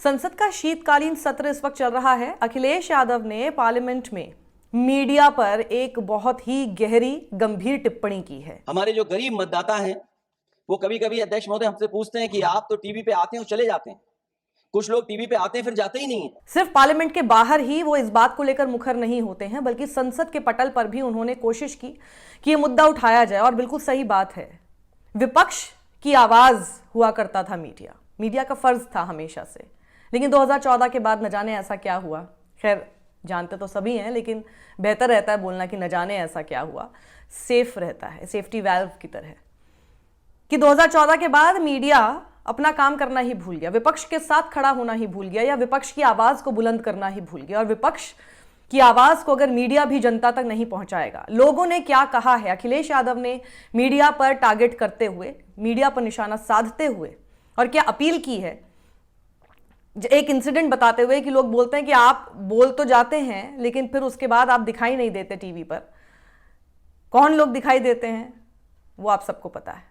संसद का शीतकालीन सत्र इस वक्त चल रहा है। अखिलेश यादव ने पार्लियामेंट में मीडिया पर एक बहुत ही गहरी गंभीर टिप्पणी की है। हमारे जो गरीब मतदाता हैं वो कभी कभी अध्यक्ष महोदय हमसे पूछते हैं कि आप तो टीवी पे आते हैं और चले जाते हैं, कुछ लोग टीवी पे आते हैं फिर जाते ही नहीं है। सिर्फ पार्लियामेंट के बाहर ही वो इस बात को लेकर मुखर नहीं होते हैं, बल्कि संसद के पटल पर भी उन्होंने कोशिश की कि ये मुद्दा उठाया जाए। और बिल्कुल सही बात है, विपक्ष की आवाज हुआ करता था मीडिया का फर्ज था हमेशा से। लेकिन 2014 के बाद न जाने ऐसा क्या हुआ। खैर जानते तो सभी हैं, लेकिन बेहतर रहता है बोलना कि न जाने ऐसा क्या हुआ। सेफ रहता है, सेफ्टी वैल्व की तरह, कि 2014 के बाद मीडिया अपना काम करना ही भूल गया, विपक्ष के साथ खड़ा होना ही भूल गया, या विपक्ष की आवाज को बुलंद करना ही भूल गया। और विपक्ष की आवाज को अगर मीडिया भी जनता तक नहीं पहुंचाएगा, लोगों ने क्या कहा है, अखिलेश यादव ने मीडिया पर टारगेट करते हुए, मीडिया पर निशाना साधते हुए और क्या अपील की है। एक इंसिडेंट बताते हुए कि लोग बोलते हैं कि आप बोल तो जाते हैं लेकिन फिर उसके बाद आप दिखाई नहीं देते टीवी पर। कौन लोग दिखाई देते हैं वो आप सबको पता है।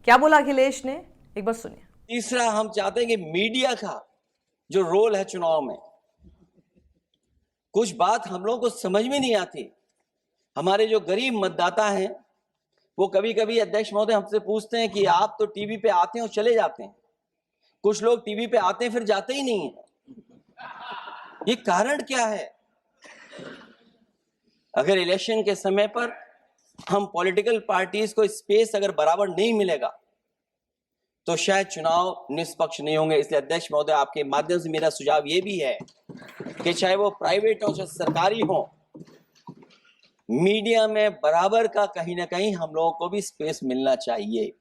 क्या बोला अखिलेश ने, एक बार सुनिए। तीसरा, हम चाहते हैं कि मीडिया का जो रोल है चुनाव में, कुछ बात हम लोगों को समझ में नहीं आती। हमारे जो गरीब मतदाता हैं वो कभी कभी अध्यक्ष महोदय हमसे पूछते हैं कि आप तो टीवी पे आते हैं और चले जाते हैं, कुछ लोग टीवी पे आते हैं फिर जाते ही नहीं है। ये कारण क्या है? अगर इलेक्शन के समय पर हम पॉलिटिकल पार्टीज को स्पेस अगर बराबर नहीं मिलेगा तो शायद चुनाव निष्पक्ष नहीं होंगे। इसलिए अध्यक्ष महोदय आपके माध्यम से मेरा सुझाव ये भी है कि चाहे वो प्राइवेट हो चाहे सरकारी हो, मीडिया में बराबर का कहीं ना कहीं हम लोगों को भी स्पेस मिलना चाहिए।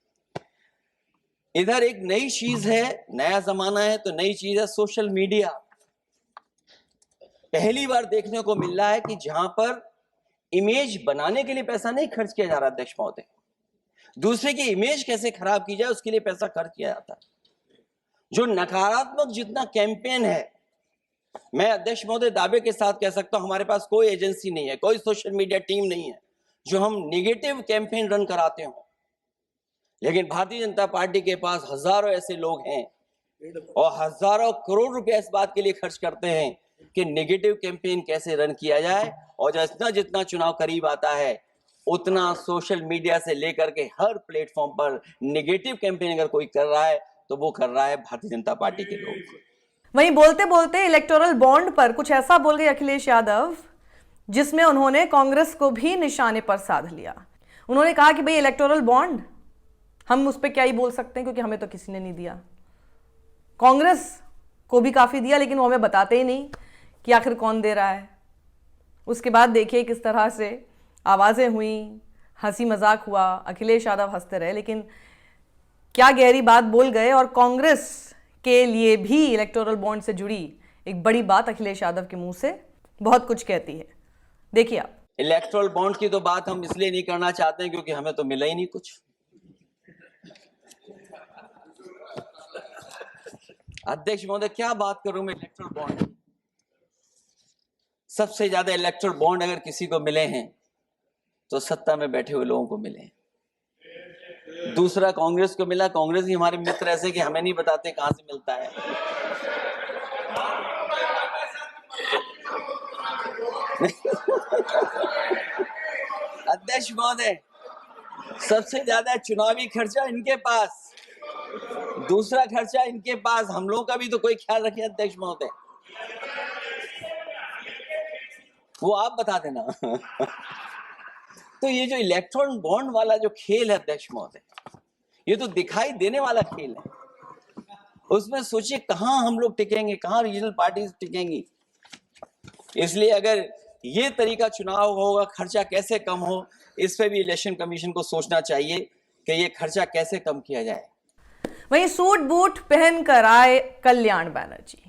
इधर एक नई चीज है, नया जमाना है तो नई चीज है सोशल मीडिया। पहली बार देखने को मिल रहा है कि जहां पर इमेज बनाने के लिए पैसा नहीं खर्च किया जा रहा अध्यक्ष महोदय, दूसरे की इमेज कैसे खराब की जाए उसके लिए पैसा खर्च किया जाता है। जो नकारात्मक जितना कैंपेन है, मैं अध्यक्ष महोदय दावे के साथ कह सकता हूं हमारे पास कोई एजेंसी नहीं है, कोई सोशल मीडिया टीम नहीं है जो हम नेगेटिव कैंपेन रन कराते हो। लेकिन भारतीय जनता पार्टी के पास हजारों ऐसे लोग हैं और हजारों करोड़ रुपए इस बात के लिए खर्च करते हैं कि नेगेटिव कैंपेन कैसे रन किया जाए। और जितना जितना चुनाव करीब आता है उतना सोशल मीडिया से लेकर के हर प्लेटफॉर्म पर नेगेटिव कैंपेन अगर कोई कर रहा है तो वो कर रहा है भारतीय जनता पार्टी के लोग। वहीं बोलते बोलते इलेक्टोरल बॉन्ड पर कुछ ऐसा बोल गए अखिलेश यादव जिसमें उन्होंने कांग्रेस को भी निशाने पर साध लिया। उन्होंने कहा कि भाई इलेक्टोरल बॉन्ड हम उस पर क्या ही बोल सकते हैं क्योंकि हमें तो किसी ने नहीं दिया, कांग्रेस को भी काफी दिया लेकिन वो हमें बताते ही नहीं कि आखिर कौन दे रहा है। उसके बाद देखिए किस तरह से आवाजें हुई, हंसी मजाक हुआ, अखिलेश यादव हंसते रहे, लेकिन क्या गहरी बात बोल गए। और कांग्रेस के लिए भी इलेक्टोरल बॉन्ड से जुड़ी एक बड़ी बात अखिलेश यादव के मुंह से बहुत कुछ कहती है। देखिए आप। इलेक्टोरल बॉन्ड की तो बात हम इसलिए नहीं करना चाहते हैं क्योंकि हमें तो मिला ही नहीं कुछ। अध्यक्ष महोदय क्या बात करूं मैं इलेक्टोरल बॉन्ड। सबसे ज्यादा इलेक्टोरल बॉन्ड अगर किसी को मिले हैं तो सत्ता में बैठे हुए लोगों को मिले। दूसरा कांग्रेस को मिला, कांग्रेस ही हमारे मित्र ऐसे कि हमें नहीं बताते कहां से मिलता है। अध्यक्ष महोदय सबसे ज्यादा चुनावी खर्चा इनके पास, दूसरा खर्चा इनके पास, हम लोगों का भी तो कोई ख्याल रखे अध्यक्ष महोदय, वो आप बता देना। तो ये जो इलेक्ट्रॉन बॉन्ड वाला जो खेल है अध्यक्ष महोदय, ये तो दिखाई देने वाला खेल है। उसमें सोचिए कहां हम लोग टिकेंगे, कहां रीजनल पार्टीज टिकेंगी। इसलिए अगर ये तरीका चुनाव होगा, खर्चा कैसे कम हो, इस पे भी इलेक्शन कमीशन को सोचना चाहिए कि ये खर्चा कैसे कम किया जाए। वहीं सूट बूट पहनकर आए कल्याण बनर्जी।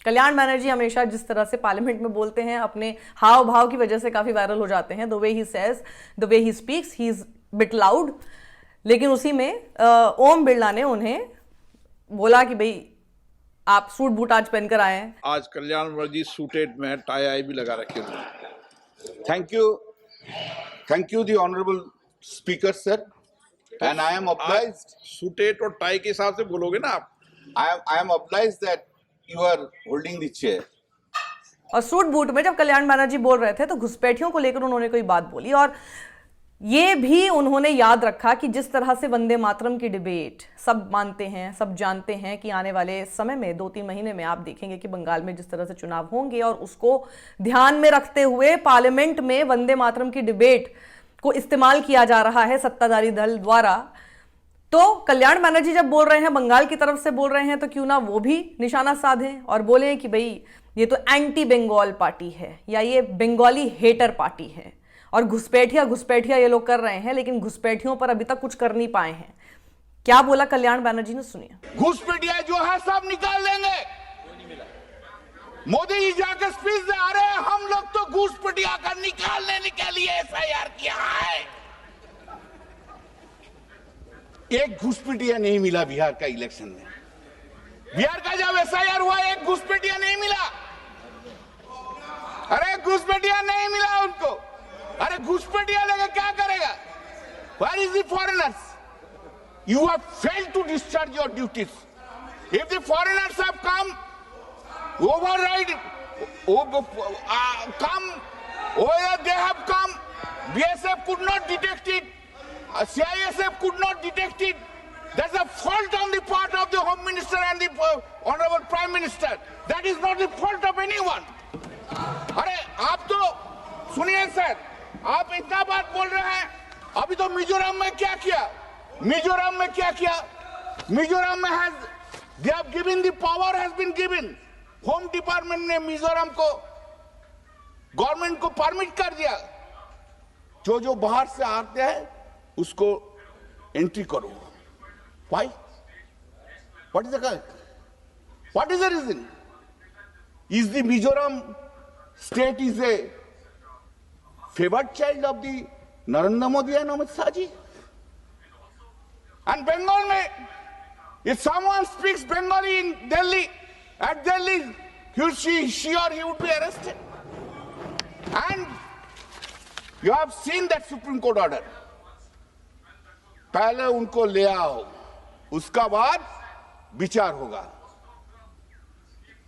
कल्याण बनर्जी हमेशा जिस तरह से पार्लियामेंट में बोलते हैं, अपने हाव भाव की वजह से काफी वायरल हो जाते हैं। The way he says, the way he speaks, he is bit loud. लेकिन उसी में ओम बिरला ने उन्हें बोला कि भाई आप सूट बूट आज पहनकर आए हैं। आज कल्याण बनर्जी सूटेड में टाई आई भी लगा रखे हुए। Thank you the honourable speaker sir, and I am obliged. Suited और टाई के हिसाब से बोलोगे ना आप। I am obliged that you are holding the chair. और सूट बूट में जब कल्याण बनर्जी बोल रहे थे तो घुसपैठियों को लेकर उन्होंने कोई बात बोली, और ये भी उन्होंने याद रखा कि जिस तरह से वंदे मातरम की डिबेट सब मानते हैं, सब जानते हैं कि आने वाले समय में 2-3 महीने में आप देखेंगे कि बंगाल में जिस तरह से चुनाव होंगे, और उसको ध्यान में रखते हुए पार्लियामेंट में वंदे मातरम की डिबेट को इस्तेमाल किया जा रहा है सत्ताधारी दल द्वारा। तो कल्याण बनर्जी जब बोल रहे हैं, बंगाल की तरफ से बोल रहे हैं, तो क्यों ना वो भी निशाना साधें और बोले कि भाई ये तो एंटी बंगाल पार्टी है या ये बंगाली हेटर पार्टी है, और घुसपैठिया ये लोग कर रहे हैं, लेकिन घुसपैठियों पर अभी तक कुछ कर नहीं पाए हैं। क्या बोला कल्याण बनर्जी ने, सुनिए। घुसपैठिया जो है सब निकाल देंगे। मोदी जी जाकर स्पीच दे आ रहे हैं, हम लोग तो घुसपैठिया का निकालने के लिए एफआईआर किया है। एक घुसपैठिया नहीं मिला बिहार का इलेक्शन में। बिहार का जब एफआईआर हुआ, एक घुसपैठिया नहीं मिला। अरे घुसपैठिया नहीं मिला उनको। अरे घुसपैठिया लेके क्या करेगा? Where is the foreigners? You have failed to discharge your duties. If the foreigners have come, override, come, whether they have come, BSF could not detect it, CISF could not detect it. That's a fault on the part of the Home Minister and the Honorable Prime Minister. That is not the fault of anyone. अरे आप तो सुनिए sir, आप इतना बात बोल रहे हैं, अभी तो मिजोरम में क्या किया? मिजोरम में क्या किया? मिजोरम में they have given, the power has been given. Home department ने मिजोरम को, गवर्नमेंट को परमिट कर दिया, जो बाहर से आते हैं उसको एंट्री करो। Why? What is the reason? Is the Mizoram state is a favored child of the Narendra Modi and Amit Shah ji? And Bengal mein, if someone speaks Bengali in Delhi, at Delhi, she or he would be arrested. And you have seen that Supreme Court order. पहले उनको ले आओ, उसका बाद विचार होगा।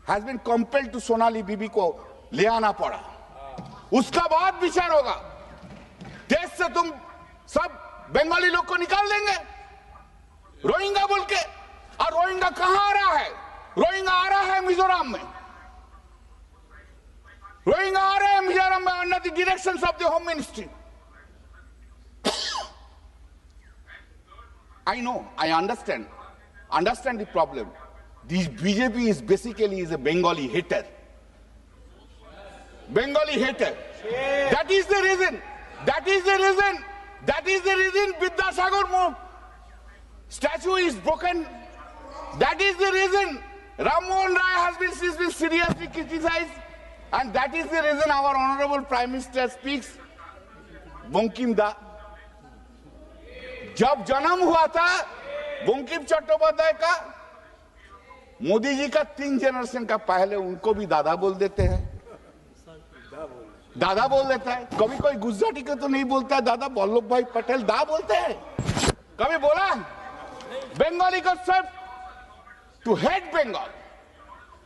Has been compelled to Sonali बीबी को ले आना पड़ा, उसका बाद विचार होगा। देश से तुम सब बंगाली लोग को निकाल देंगे रोहिंग्या बोल के। और रोहिंग्या कहां आ रहा है? रोहिंग्या आ रहा है मिजोरम में। रोहिंग्या आ रहे हैं मिजोरम में under the directions of the home ministry. I know, I understand the problem. The BJP is basically a Bengali hater. Bengali hater. That is the reason. Vidyasagar statue is broken. That is the reason Ram Mohan Rai has been seriously criticized. And that is the reason our Honorable Prime Minister speaks Bankim Da. जब जन्म हुआ था बंकिम चट्टोपाध्याय का, मोदी जी का 3 generation का पहले उनको भी दादा बोल देते हैं। दादा बोल देता है। कभी कोई गुजराती को तो नहीं बोलता है दादा, वल्लभ भाई पटेल दा बोलते हैं। कभी बोला बंगाली को सिर्फ to hate Bengal,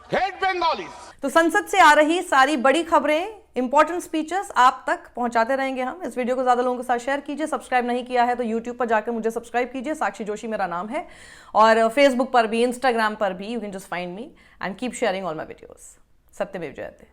hate Bengalis. तो संसद से आ रही सारी बड़ी खबरें, इंपॉर्टेंट स्पीचेस आप तक पहुंचाते रहेंगे हम। इस वीडियो को ज्यादा लोगों के साथ शेयर कीजिए। सब्सक्राइब नहीं किया है तो यूट्यूब पर जाकर मुझे सब्सक्राइब कीजिए, साक्षी जोशी मेरा नाम है, और फेसबुक पर भी, इंस्टाग्राम पर भी, you can just find me and keep sharing all my videos. सत्यमेव जयते।